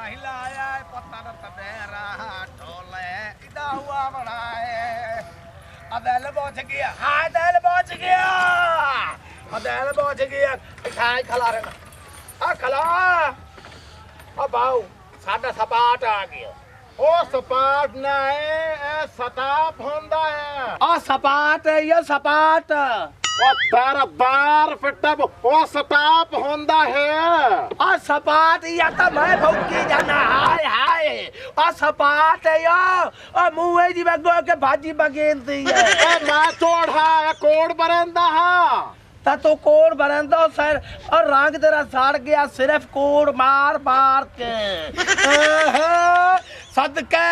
हिलाया पत्थर तबेरा ढोले इदा हुआ बड़ा है अदल पहुंच गया हाँ अदल पहुंच गया अदल पहुंच गया खाए खला रहे ना खला अब आओ साडा सपाट आ गया ओ सपाट ना है सताप होंदा है ओ सपाट है ये सपाट ओ तेरा बार फिट्टा ओ सताप होंदा है ओ सपाट या तो मैं भौंकी जाना हाय हाय ओ सपाट है यो ओ मुंह जी बगो के भाजी बगेंदी है ओ मां चोड़ा है कोड़ बरंदा हां ता तो कोड़ बरंदा सर और रंग तेरा सड़ गया सिर्फ कोड़ मार मार के सदके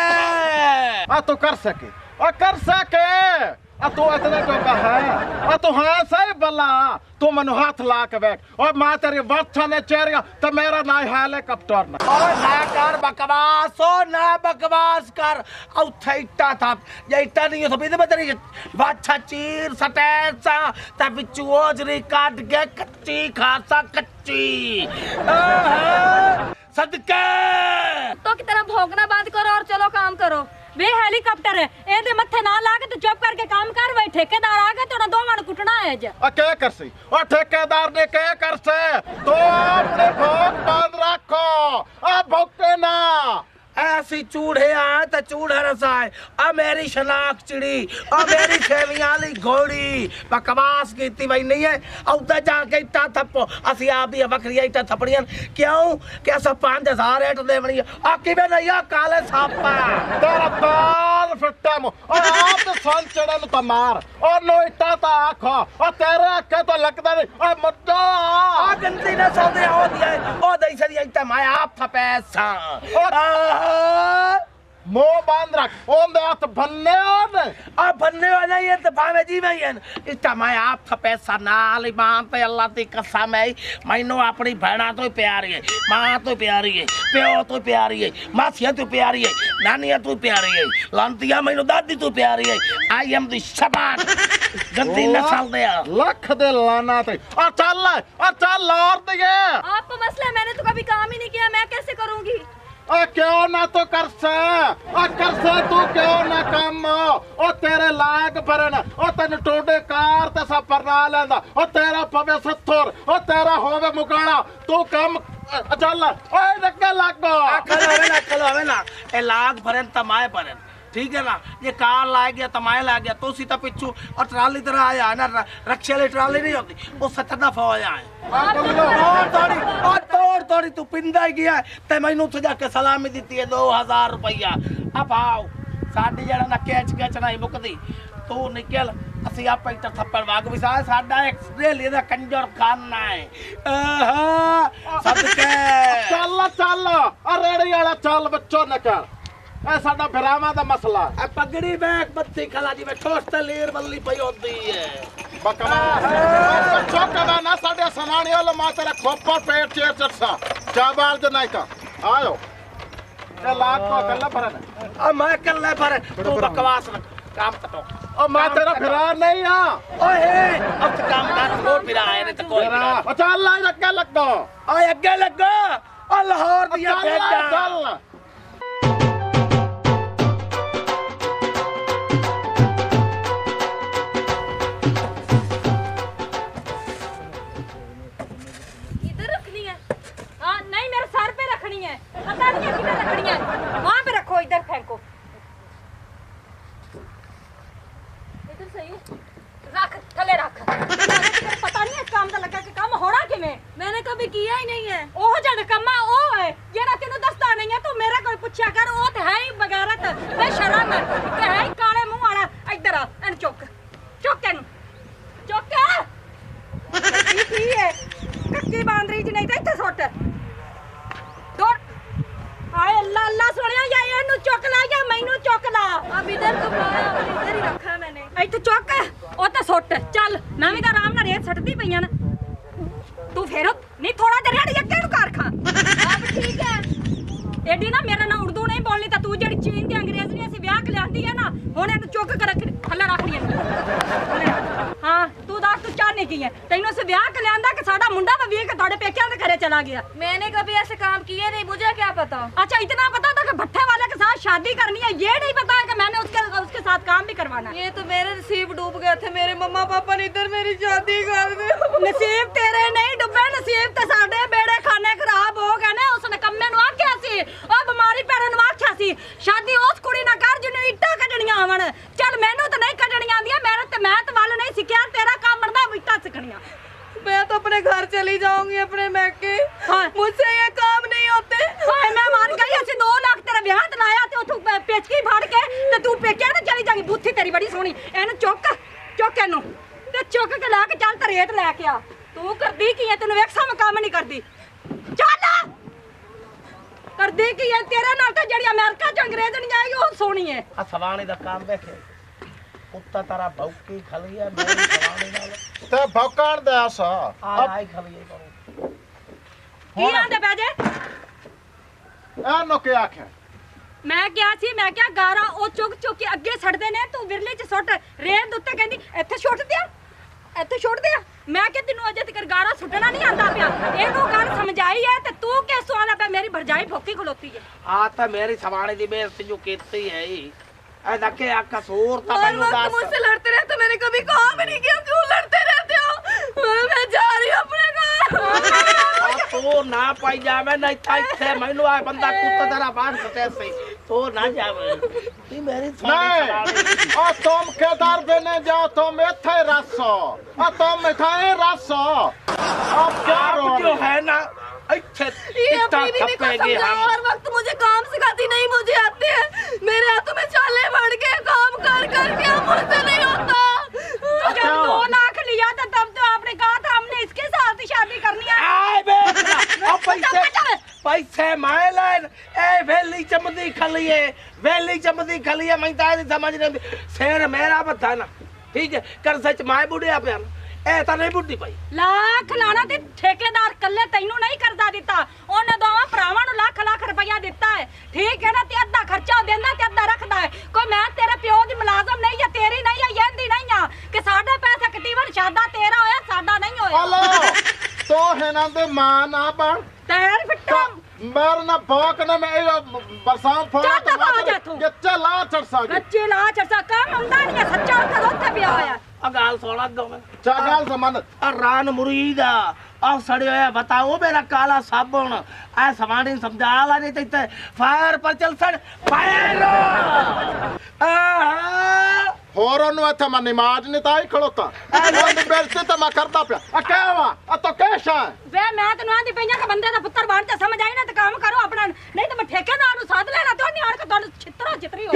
आ तो कर सके और कर सके तू इतने तो है तू हाँ सही बला तू मनु हाथ ला के बैठ और माँ तेरी बच्चा ने चेरिया तो मेरा ना हेलीकॉप्टर ना और ना कर बकवास ओ ना बकवास कर औ थैटा था ये इतना नहीं तो बिना तेरी बच्चा चीर सटेर सा तब चुओजरी काट के कच्ची खासा कच्ची सदके तो की तरह भौंकना बंद करो और चलो काम करो वे हेलीकॉप्टर है एदे मथे ना लाके तो चुप करके काम कर भाई ठेकेदार आ गए तो ना दो मन कुटना है जे क्या कर सी और ठेकेदार ने क्या कर से तो आपने भौंक बंद रखो अब भौंके ना ऐसी चूड़े आए तो चूड़ा रसाए अब मेरी शनाक चिड़ी अब मेरी खेवियाली घोड़ी बकवास की भाई नहीं है अब जाके इट्टा थप्पो असि आप भी बकरी इट्टा थपड़ियन क्यों क्या सब 5000 रेट दे बनी आकी में नहीं काले सापा तेरा बाल फट्टा मो और आप तो सन चढ़न तो मार और नो इट्टा तो आखो और तेरे आके तो लगता नहीं और मट्टो आ गंदी ने सौदे हो दिए ओ दई सरी इट्टा मैं आप था पैसा मो बांध रख ओम दे हाथ भन्ने और अब भन्ने वाला ये तो भावे जी में इतना मैं आप था पैसा नाल बांधते अल्लाह ती कसम है मैनू अपनी भैणा तो प्यारी है मां तो प्यारी है प्यो तो प्यारी है मासिया तो प्यारी है नानिया तो प्यारी है लांतिया मैनू दादी तो प्यारी है आई एम द सपाट गंदी नस्ल दे लख दे लाना ते और चल और दे आपको मसला है मैंने तो कभी काम ही नहीं किया मैं कैसे करूंगी क्यों ना तो कर से तू क्यों ना काम ओ तेरे लायक परन ओ तन टोडे कार ते सब परना लेंदा ओ तेरा पवे सत्थर ओ तेरा होवे मुकाना तू काम चल ओए लगे लागो अकल होवे ना ए लाग परन तमाए परन ठीक है ना ये कार ला गया तमाए ला गया तो सीधा पिछू और ट्राली तरह आया है ना रक्षे वाली ट्राली नहीं होती वो 70 दफा हो जाए और थोड़ी तू पिंदा ही गया ते मैनू तो जाके सलामी दी है 2000 रुपया अब आओ साडी जड़ा ना कैच नहीं मुकदी तू निकल असि आप इट थप्पड़ वाग विसा साडा ऑस्ट्रेलिया दा कंजर खाना है सदके चल रेड़ी वाला चल बच्चों न कर ए साडा भरावा दा मसला ए पगड़ी बैग बत्ती खला जी में ठोस ते लीर बल्ली पई होती है बकवास चौका ना साडे सनाणी वाला मा तेरा खोपा पेट चेर चरसा चाबाल जो नहीं का आयो ए लाख को कल्ला भरन अब मैं कल्ला भर तू बकवास न काम कटो ओ मैं तेरा फिरार नहीं आ ओए अब तो काम कर और फिरा आए ने तो कोई ओ चल ला लग लगो ओए आगे लगो ओ लाहौर दिया बेटा चल वहाँ पे रखो इधर फेंको इधर सही रख थले रख पता नहीं है काम का लगा कि काम होना कि मैंने कभी किया ही नहीं है ओह जड़ कमा ओ है जेड़ा तेनु दसदा नहीं है तू मेरा कोई पूछया कर ओ ते है ही बगैरत मैं शर्म ते है ही काले मुंह वाला इधर आ एन चुक एन चुक की है कक्की बांदरी जी नहीं ते इथे सुट दौड़ हाय अल्लाह अल्लाह सुनिया या एनु चुक ला या मैनू चुक ला अब इधर तो इधर ही रखा मैंने इथे चुक ओ ते सुट चल मैं भी तो आराम नाल रेत सटदी पईयां ना तू फेर नहीं थोड़ा जरिया अगे नु कर खा अब ठीक है एडी ना मेरा ना उर्दू नहीं बोलनी ता तू जेडी चीन दी अंग्रेजी ने सी ब्याह के लियांदी है ना हुन एनु चुक कर थल्ले रख दी हां तू दास तू चाहने की है तैनू ब्याह के लियांदा कि साडा मुंडा वा वीक थोड़े पेकियां के घरे चला गया। मैंने कभी ऐसे काम किए नहीं, मुझे क्या पता। अच्छा इतना पता था कि भट्टे वाले के साथ शादी करनी है, ये नहीं पता है कि मैंने उसके साथ काम भी करवाना है। ये तो मेरे नसीब डूब गए थे, मेरे मम्मा पापा ने इधर मेरी शादी कर दी। नसीब तेरे नहीं डूबे, नसीब ते साडे बेड़े खाने खराब हो गए ने। उसने कम्मे नु आख्या सी ओ बीमारी पैणे नु आख्या सी शादी उस कुड़ी ना कर जिन्ने इट्टा कढणियां आवन। चल मैनू तो नहीं कढणियां आंदियां, मैं तो वाल नहीं सिक्ख्या, तेरा काम बनदा इट्टा सिखणियां। मैं तो अपने घर चली जाऊंगी, अपने मैके। हाँ। मुझसे ये काम नहीं होते। हाय मैं मान गई, असि 2 लाख तेरा ब्याह ते लाया ते तू पेचकी फाड़ के ते तू पेके ना चली जाएगी। बूथी तेरी बड़ी सोहनी, एनु चुक एनु ते चुक के ला के चल ते रेट लेके आ। तू करदी की है, तैनू वेख सम काम नहीं करदी। चल करदी की है, तेरे नाल ते जड़ी अमेरिका च अंग्रेज नहीं आएगी ओ सोहनी है। आ सवाणी दा काम देखे उत्ता तारा भौकी खली है मेरी सवाणी नाल ते भौकाण दे आसा आई खली है करो की आंदे पैजे एनो के आखे मैं क्या सी, मैं क्या गारा ओ चुक के अगे छड़दे ने, तू विरले च सुੱਟ रेत ਦੇ ਉੱਤੇ ਕਹਿੰਦੀ ਇੱਥੇ ਛੁੱਟ ਦਿਆ, ਇੱਥੇ ਛੁੱਟ ਦਿਆ। ਮੈਂ ਕਿ ਤੈਨੂੰ ਅਜੇ ਤੱਕ ਗਾਰਾ ਸੁੱਟਣਾ ਨਹੀਂ ਆਂਦਾ ਪਿਆ। ਇਹਨੂੰ ਗੱਲ ਸਮਝਾਈ ਹੈ ਤੇ ਤੂੰ ਕਿਸ ਸਵਾਲ पे मेरी भरजाई भोकी खलोती है। आ तो मेरी सवाणी दी बेइज्जती जो कीती है ऐ दके आ कसूर था मैनू दस। मुझसे लड़ते रहते, मैंने कभी काम नहीं किया, क्यों लड़ते रहते हो? मैं जा रही हूं अपने घर। तू ना पाई जावे नहीं था इथे मैनू आ बंदा कुत्ता तेरा बाहर सटे से तो ना जावे ती मेरी नहीं ओ तुम केदार देने जाओ, तुम इथे रसो आ तुम इथे रसो। अब क्या रो जो है ना इथे इतना थपेगे हम। हर वक्त मुझे काम सिखाती, नहीं मुझे आते हैं। मेरे हाथों में चाले बढ़ के काम कर कर के मुझसे नहीं होता। जब 2 लाख लिया था तब तो आपने कहा था हमने इसके साथ ही शादी करनी है। आए बे अब पैसे मैं लाइन ए वेली चमदी खलिए, वेली चमदी खलिए मैं तारी समझ नहीं शेर मेरा बता ना ठीक है कर सच माए बुढ़िया पे ए ਤਾਂ ਨਹੀਂ ਬੁੱਢੀ ਪਈ। ਲੱਖ ਲਾਣਾ ਤੇ ਠੇਕੇਦਾਰ ਕੱਲੇ ਤੈਨੂੰ ਨਹੀਂ ਕਰਦਾ ਦਿੱਤਾ, ਉਹਨੇ ਦੋਵਾਂ ਭਰਾਵਾਂ ਨੂੰ ਲੱਖ ਰੁਪਇਆ ਦਿੱਤਾ ਹੈ। ਠੀਕ ਹੈ ਨਾ, ਤੇ ਅੱਧਾ ਖਰਚਾ ਉਹ ਦਿੰਦਾ ਤੇ ਅੱਧਾ ਰੱਖਦਾ ਹੈ। ਕੋਈ ਮੈਂ ਤੇਰੇ ਪਿਓ ਦੀ ਮੁਲਾਜ਼ਮ ਨਹੀਂ ਜਾਂ ਤੇਰੀ ਨਹੀਂ ਜਾਂ ਇਹਦੀ ਨਹੀਂ ਆ ਕਿ ਸਾਡੇ ਪੈਸੇ ਕਟੀਵਨ ਸ਼ਾਦਾ ਤੇਰਾ ਹੋਇਆ ਸਾਡਾ ਨਹੀਂ ਹੋਇਆ। हेलो तो हेना दे मां ना बन ਤੈਰ ਫਿੱਟਾ मेरे ना भौक ना मैं बरसात फोड़ा जा तो आ जा तू। ये ला चढ़सा ਕੱਚੇ ਲਾ ਚਰਸਾ ਕੰਮ ਆਉਂਦਾ ਨਹੀਂ ਹੈ, ਸੱਚਾ ਉੱਥੇ ਪਿਆ ਹੋਇਆ। ਆ ਗੱਲ ਸੋਣਾ ਦੋ ਮੈਂ चागाल समान ਆ ਰਾਨ ਮੁਰੀਦ ਆ ਸੜੇ ਹੋਇਆ ਬਤਾਓ ਮੇਰਾ ਕਾਲਾ ਸਾਬਣ ਆ ਸਮਾਣੀ ਸਮਝਾ ਲਾ ਨਹੀਂ ਤੇ ਫਾਇਰ ਪਰ ਚੱਲ ਸੜ ਫਾਇਰ होर ओनु इथे मैं नमाज नहीं ताई खड़ोता ओनु बेइज्जती तो मैं करदा पिया आ क्या वा आ तो कैसा वे मैं तैਨੂੰ आंदी पईया कि बंदे दा पुੱਤਰ बन जा, समझ आई ना ते काम करो अपना, नहीं तो मैं ठेकेदार ਨੂੰ ਸਾਧ ਲੈਣਾ ਤੇ ਉਹਨੇ ਆਣ ਕੇ ਤੁਹਾਨੂੰ ਛਿੱਤਰਾ ਜਿਤਰੀ ਹੋ।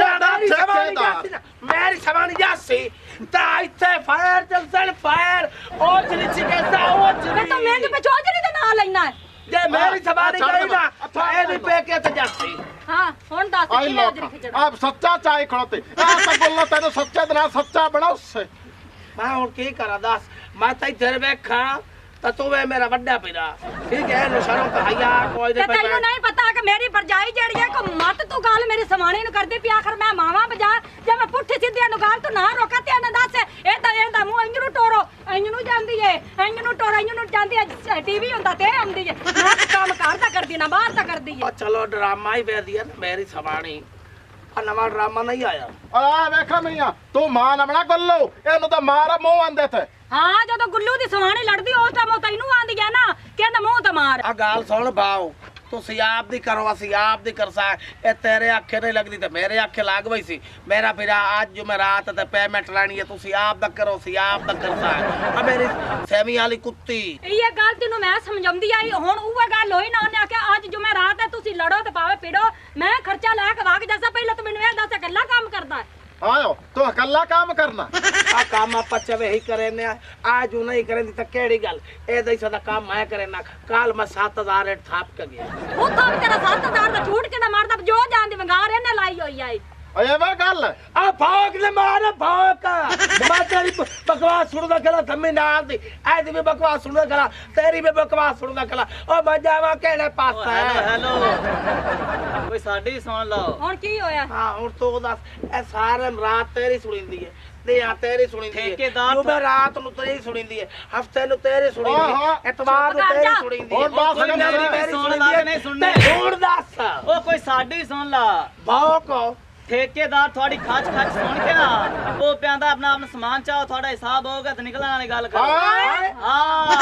ਮੇਰੀ ਸਮਾਣੀ ਜਾਸੀ ਤਾਂ ਇੱਥੇ ਫਾਇਰ ਚੱਲ ਸੜ ਫਾਇਰ ਉਹ ਚਲੀ ਚਿਕੇਸਾ ਉਹ ਚਲੀ ਮੈਂ ਤਾਂ ਮੈਂ ਤੇ ਚੋਜਰੀ ਦੇ ਨਾਲ ਲੈਣਾ ਹੈ। ਜੇ ਮੇਰੀ ਸਮਾਣੀ ਗਈ ਨਾ ਇਹ ਨਹੀਂ ਪੇ ਕੇ ਤੇ ਜਾਸੀ। हाँ हुन दस आई लोग अब सच्चा चाय खड़ोते आ तो बोलना तेरे सच्चे दिन सच्चा बना उससे मैं हुन की करा दस मैं ते इधर बैठा तो तू वे मेरा बड़ा पिरा ठीक है नु शर्म का हया कोई दे ते तैनू नहीं पता कि मेरी भरजाई जेड़ी है को मत तू गाल मेरी समाणी नु करदी पी, आखिर मैं मावा बजा जे मैं पुठी सीधी नु गाल तू ना रोका ते न दस ए दा मुंह इंज नु टोरो इंज नु जांदी है इंज नु टोरो इंज नु जांदी है टीवी हुंदा ते आंदी है मैं काम करदा करदी ना बाहर ता करदी है। चलो ड्रामा ही वे दिया मेरी समाणी आ नवा ड्रामा नहीं आया आ देखा मियां तू मां ना बना गल्लो एनु तो मारा मुंह आंदे थे। हाँ जो गुल्लू दी समाणी लड़दी उस टाइम तैनू आंदी है ना कहंदा मुंह ते मार। आ गाल सुन भाव तू सियाब दी करो सियाब दी करसा ए तेरे आखे नहीं लगदी ते मेरे आखे लाग गई सी मेरा फिर आज जो मैं रात ते पेमेंट लानी है तू सियाब दा करो सियाब दा करसा आ मेरी सेमी वाली कुत्ती ये गल तेनू मैं समझाउंदी आई हुन उहे गल होई ना उन्हें आख्या आज जो मैं रात है तुसी लड़ो ते पावे पीड़ो मैं खर्चा लैके वाग जैसा पहले तो मैनू ए दस कल्ला काम करदा है। आयो तो अकेला काम करना आ काम आप चवे ही करे ने आज नहीं करेंदी त केड़ी गल ए दई सदा काम मैं करे ना काल मैं 7000 रेट थाप के गया वो तो तेरा 7000 दा छूट के ना मारदा जो जान दी वंगार इने लाई होई आई अये वे गल आ भाग ने मार भाग मैं तेरी बकवास सुनदा खला थम्मी नाल दी ऐ दी भी बकवास सुनदा खला तेरी भी बकवास सुनदा खला ओ मैं जावा केड़े पास है हेलो कोई साडी सुन लो हुन की होया। हां हुन तो दस ए सारे रात तेरी सुनिंदी है ਹਫਤੇ ਆ ਤੇਰੀ ਸੁਣੀਂਦੀ ਹੈ ਠੇਕੇਦਾਰ ਜੁਮੇ ਰਾਤ ਨੂੰ ਤੇਰੀ ਸੁਣੀਂਦੀ ਹੈ ਹਫਤੇ ਨੂੰ ਤੇਰੀ ਸੁਣੀਂਦੀ ਓਹੋ। ਹੈ ਐਤਵਾਰ ਨੂੰ ਚੁੱਪ ਕਰ ਤੇਰੀ ਜਾ। ਸੁਣੀਂਦੀ ਹੋਰ ਹੈ ਦੱਸ ਕੋਈ ਗੱਲ ਮੇਰੀ ਹੈ। ਵੀ ਸੁਣ ਲਾ ਕਿ ਨਹੀਂ ਸੁਣਨੀ ਤੇ ਹੁਣ ਦੱਸ ਉਹ ਕੋਈ ਸਾਡੀ ਸੁਣ ਲਾ ਭੌਂਕੋ ਠੇਕੇਦਾਰ ਤੁਹਾਡੀ ਖੱਚ ਸੁਣ ਕੇ ਨਾ ਉਹ ਪਿਆਂਦਾ ਆਪਣਾ ਸਮਾਨ ਚਾਹੋ ਤੁਹਾਡਾ ਹਿਸਾਬ ਹੋਊਗਾ ਤੇ ਨਿਕਲਣ ਵਾਲੀ ਗੱਲ ਕਰੋ ਹਾਂ ਹਾਂ